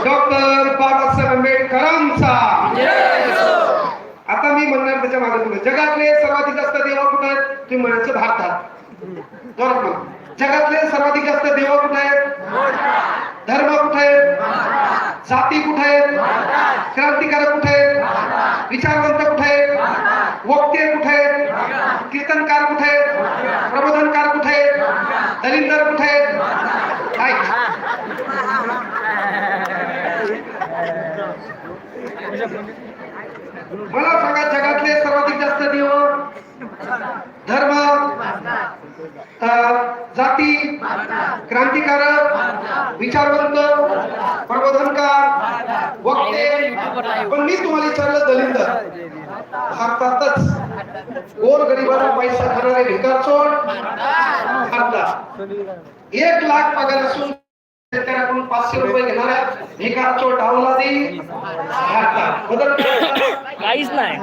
Doctor Babasaheb आंबेडकरांचा. आता मी म्हणणार त्याच्या मागे तुम्ही जगातले सर्वाधिक जास्त देव कुठे आहेत तुम्ही म्हणायचं भारतात. जगातले सर्वाधिक जास्त देव कुठे आहेत धर्म कुठे आहेत जाती कुठे आहेत क्रांतिकारक कुठे आहेत विचारवंत कुठे आहेत वक्ते कुठे आहेत कीर्तनकार कुठे आहेत प्रबोधनकार कुठे आहेत दलिंदर कुठे आहेत काय मला सांगा जगातले सर्वाधिक जास्त देव धर्म जाती क्रांतिकारक विचारवंत प्रबोधनकार वक्ते पण मी तुम्हाला विचारलं दलिंदर भारतातच गोरगरिबांना पैसा खाणारे भिकारचोट भारतात 1 लाख पगार असून शेतकऱ्याकडून 500 रुपये घेणाऱ्या भिकारचोट अवलादी भारतात बदल काहीच नाही.